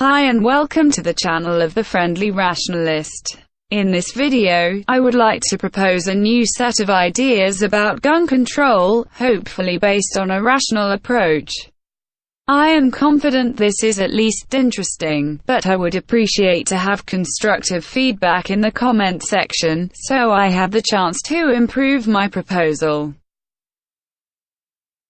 Hi and welcome to the channel of the Friendly Rationalist. In this video, I would like to propose a new set of ideas about gun control, hopefully based on a rational approach. I am confident this is at least interesting, but I would appreciate to have constructive feedback in the comment section, so I have the chance to improve my proposal.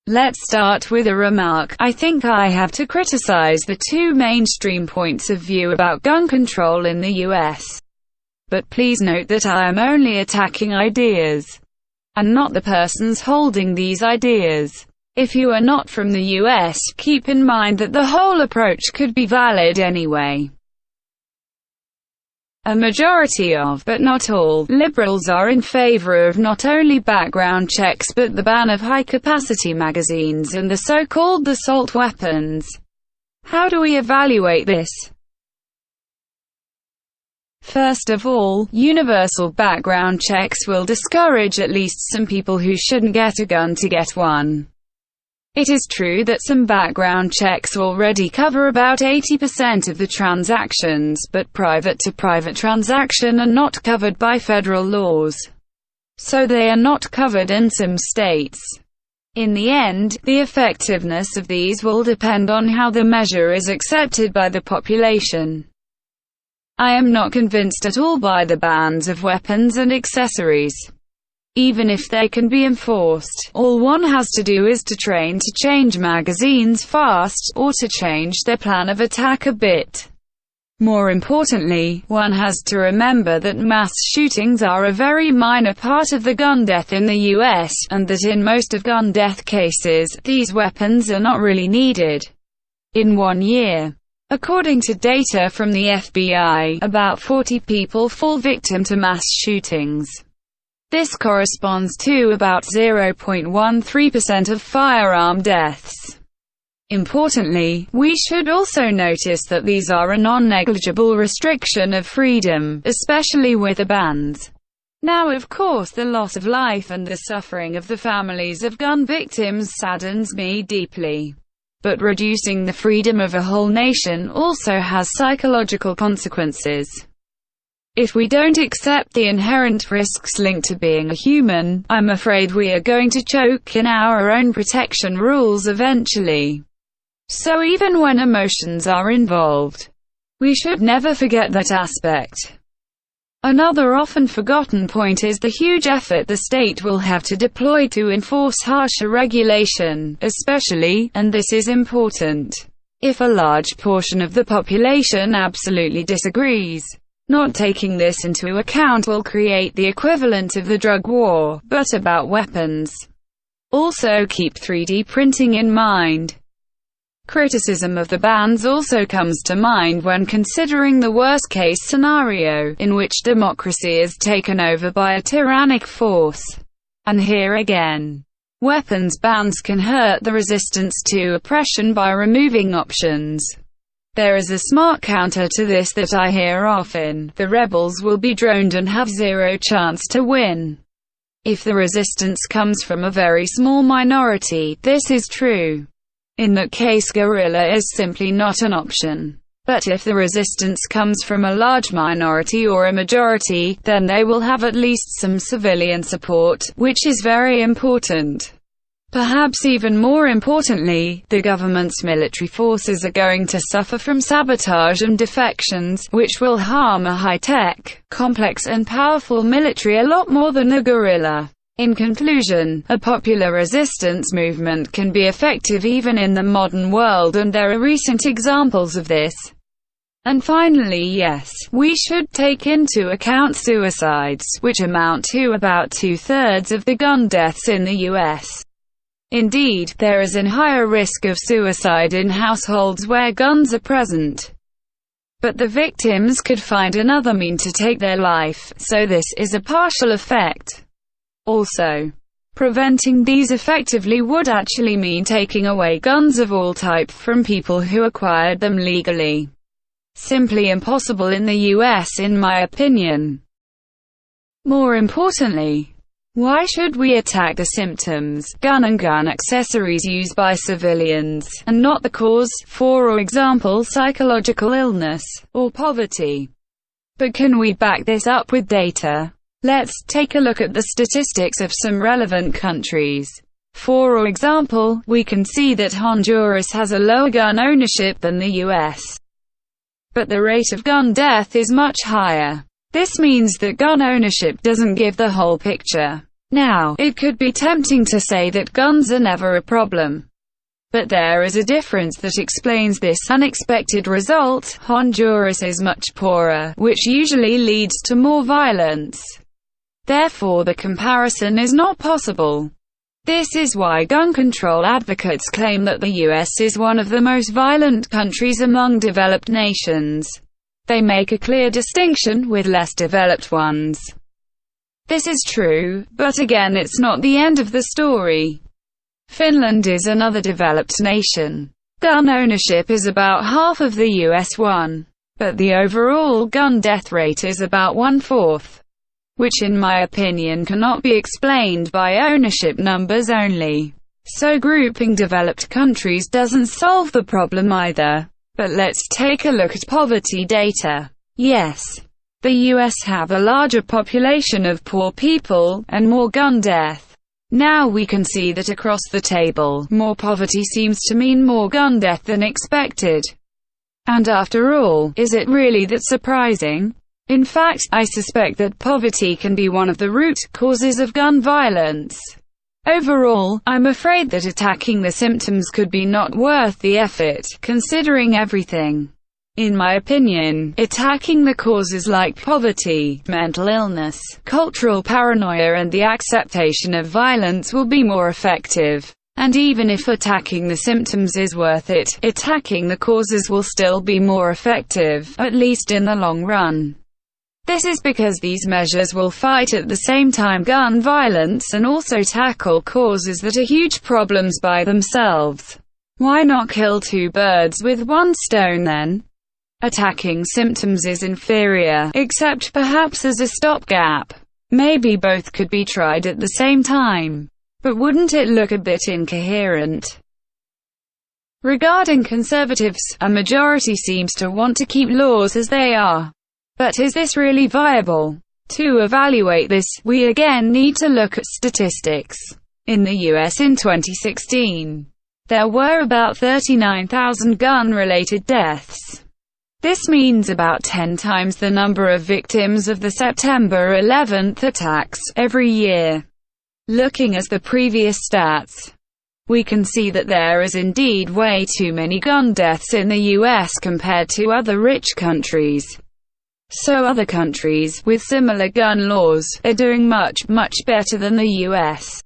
Let's start with a remark. I think I have to criticize the two mainstream points of view about gun control in the US. But please note that I am only attacking ideas, and not the persons holding these ideas. If you are not from the US, keep in mind that the whole approach could be valid anyway. A majority of, but not all, liberals are in favor of not only background checks but the ban of high-capacity magazines and the so-called assault weapons. How do we evaluate this? First of all, universal background checks will discourage at least some people who shouldn't get a gun to get one. It is true that some background checks already cover about 80% of the transactions, but private-to-private transactions are not covered by federal laws. So they are not covered in some states. In the end, the effectiveness of these will depend on how the measure is accepted by the population. I am not convinced at all by the bans of weapons and accessories. Even if they can be enforced, all one has to do is to train to change magazines fast, or to change their plan of attack a bit. More importantly, one has to remember that mass shootings are a very minor part of the gun death in the US, and that in most of gun death cases, these weapons are not really needed. In 1 year, according to data from the FBI, about 40 people fall victim to mass shootings. This corresponds to about 0.13% of firearm deaths. Importantly, we should also notice that these are a non-negligible restriction of freedom, especially with the bans. Now of course the loss of life and the suffering of the families of gun victims saddens me deeply. But reducing the freedom of a whole nation also has psychological consequences. If we don't accept the inherent risks linked to being a human, I'm afraid we are going to choke in our own protection rules eventually. So even when emotions are involved, we should never forget that aspect. Another often forgotten point is the huge effort the state will have to deploy to enforce harsher regulation, especially, and this is important, if a large portion of the population absolutely disagrees. Not taking this into account will create the equivalent of the drug war, but about weapons. Also keep 3D printing in mind. Criticism of the bans also comes to mind when considering the worst-case scenario, in which democracy is taken over by a tyrannic force. And here again, weapons bans can hurt the resistance to oppression by removing options. There is a smart counter to this that I hear often: the rebels will be droned and have zero chance to win. If the resistance comes from a very small minority, this is true. In that case, guerrilla is simply not an option. But if the resistance comes from a large minority or a majority, then they will have at least some civilian support, which is very important. Perhaps even more importantly, the government's military forces are going to suffer from sabotage and defections, which will harm a high-tech, complex and powerful military a lot more than a guerrilla. In conclusion, a popular resistance movement can be effective even in the modern world, and there are recent examples of this. And finally, yes, we should take into account suicides, which amount to about 2/3 of the gun deaths in the US. Indeed, there is a higher risk of suicide in households where guns are present. But the victims could find another means to take their life, so this is a partial effect. Also, preventing these effectively would actually mean taking away guns of all type from people who acquired them legally. Simply impossible in the US, in my opinion. More importantly, Why should we attack the symptoms, gun and gun accessories used by civilians, and not the cause, for example psychological illness, or poverty? But can we back this up with data? Let's take a look at the statistics of some relevant countries. For example, we can see that Honduras has a lower gun ownership than the US. But the rate of gun death is much higher. This means that gun ownership doesn't give the whole picture. Now, it could be tempting to say that guns are never a problem. But there is a difference that explains this unexpected result. Honduras is much poorer, which usually leads to more violence. Therefore the comparison is not possible. This is why gun control advocates claim that the US is one of the most violent countries among developed nations. They make a clear distinction with less developed ones. This is true, but again it's not the end of the story. Finland is another developed nation. Gun ownership is about half of the US one, but the overall gun death rate is about 1/4, which in my opinion cannot be explained by ownership numbers only. So grouping developed countries doesn't solve the problem either. But let's take a look at poverty data. Yes, the US have a larger population of poor people, and more gun death. Now we can see that across the table, more poverty seems to mean more gun death than expected. And after all, is it really that surprising? In fact, I suspect that poverty can be one of the root causes of gun violence. Overall, I'm afraid that attacking the symptoms could be not worth the effort, considering everything. In my opinion, attacking the causes like poverty, mental illness, cultural paranoia and the acceptation of violence will be more effective. And even if attacking the symptoms is worth it, attacking the causes will still be more effective, at least in the long run. This is because these measures will fight at the same time gun violence and also tackle causes that are huge problems by themselves. Why not kill two birds with one stone then? Attacking symptoms is inferior, except perhaps as a stopgap. Maybe both could be tried at the same time. But wouldn't it look a bit incoherent? Regarding conservatives, a majority seems to want to keep laws as they are. But is this really viable? To evaluate this, we again need to look at statistics. In the US in 2016, there were about 39,000 gun-related deaths. This means about 10 times the number of victims of the September 11th attacks every year. Looking at the previous stats, we can see that there is indeed way too many gun deaths in the US compared to other rich countries. So other countries, with similar gun laws, are doing much better than the US.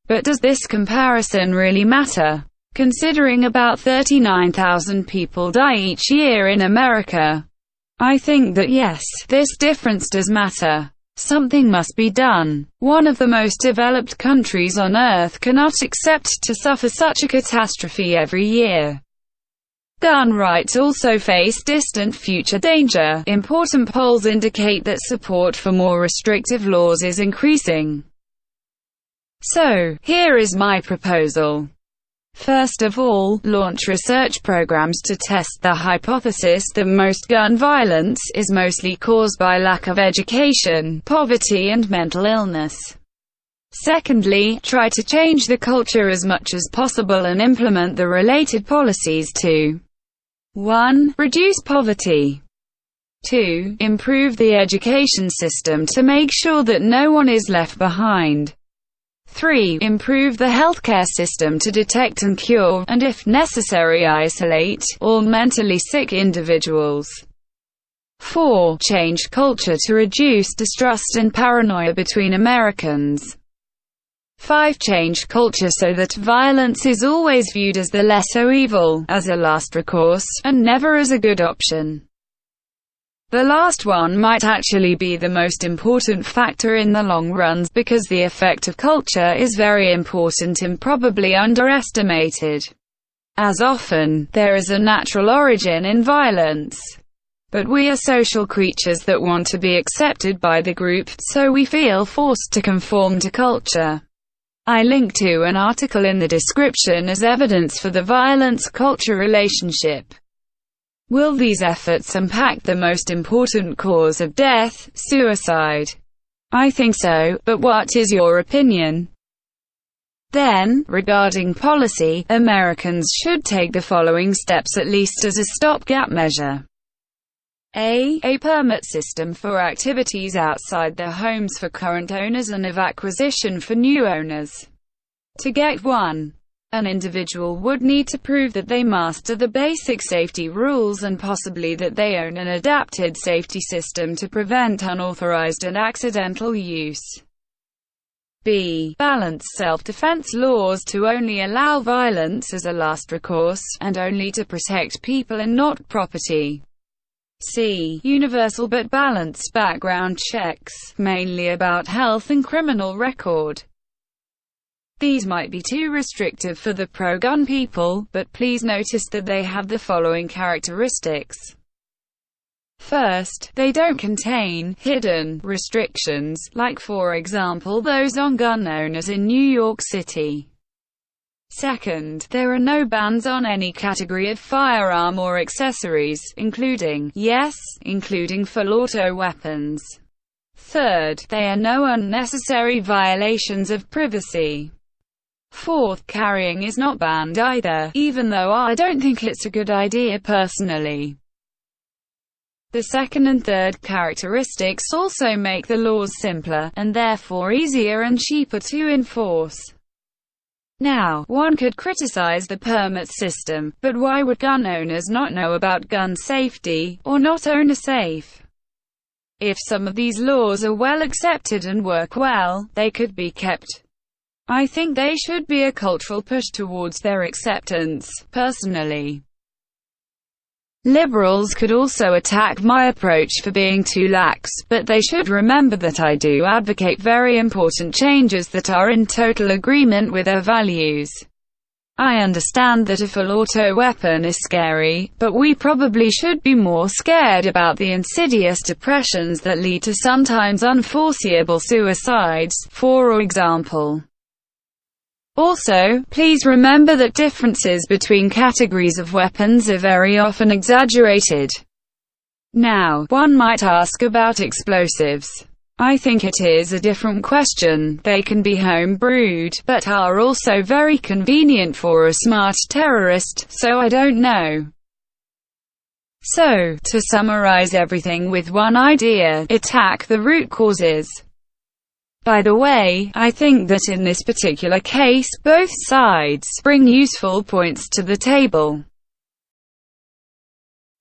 But does this comparison really matter? Considering about 39,000 people die each year in America. I think that yes, this difference does matter. Something must be done. One of the most developed countries on Earth cannot accept to suffer such a catastrophe every year. Gun rights also face distant future danger. Important polls indicate that support for more restrictive laws is increasing. So, here is my proposal. First of all, launch research programs to test the hypothesis that most gun violence is mostly caused by lack of education, poverty and mental illness. Secondly, try to change the culture as much as possible and implement the related policies to 1. Reduce poverty. 2. Improve the education system to make sure that no one is left behind. 3. Improve the healthcare system to detect and cure, and if necessary isolate, all mentally sick individuals. 4. Change culture to reduce distrust and paranoia between Americans. 5. Change culture so that violence is always viewed as the lesser evil, as a last recourse, and never as a good option. The last one might actually be the most important factor in the long run, because the effect of culture is very important and probably underestimated. As often, there is a natural origin in violence. But we are social creatures that want to be accepted by the group, so we feel forced to conform to culture. I link to an article in the description as evidence for the violence-culture relationship. Will these efforts impact the most important cause of death, suicide? I think so, but what is your opinion? Then, regarding policy, Americans should take the following steps at least as a stopgap measure. A permit system for activities outside their homes for current owners and of acquisition for new owners. To get one, an individual would need to prove that they master the basic safety rules and possibly that they own an adapted safety system to prevent unauthorized and accidental use. B. Balanced self-defense laws to only allow violence as a last recourse, and only to protect people and not property. C. Universal but balanced background checks, mainly about health and criminal record. These might be too restrictive for the pro-gun people, but please notice that they have the following characteristics. First, they don't contain hidden restrictions, like for example those on gun owners in New York City. Second, there are no bans on any category of firearm or accessories, including full-auto weapons. Third, there are no unnecessary violations of privacy. Fourth, carrying is not banned either, even though I don't think it's a good idea personally. The second and third characteristics also make the laws simpler, and therefore easier and cheaper to enforce. Now, one could criticize the permit system, but why would gun owners not know about gun safety, or not own a safe? If some of these laws are well accepted and work well, they could be kept. I think they should be a cultural push towards their acceptance, personally. Liberals could also attack my approach for being too lax, but they should remember that I do advocate very important changes that are in total agreement with their values. I understand that a full-auto weapon is scary, but we probably should be more scared about the insidious depressions that lead to sometimes unforeseeable suicides, for example. Also, please remember that differences between categories of weapons are very often exaggerated. Now, one might ask about explosives. I think it is a different question. They can be home-brewed, but are also very convenient for a smart terrorist, so I don't know. So, to summarize everything with one idea, attack the root causes. By the way, I think that in this particular case, both sides bring useful points to the table.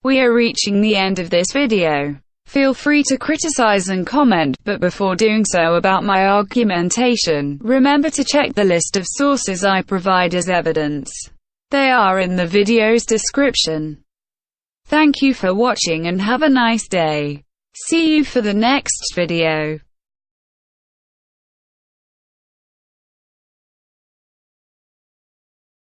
We are reaching the end of this video. Feel free to criticize and comment, but before doing so about my argumentation, remember to check the list of sources I provide as evidence. They are in the video's description. Thank you for watching and have a nice day. See you for the next video.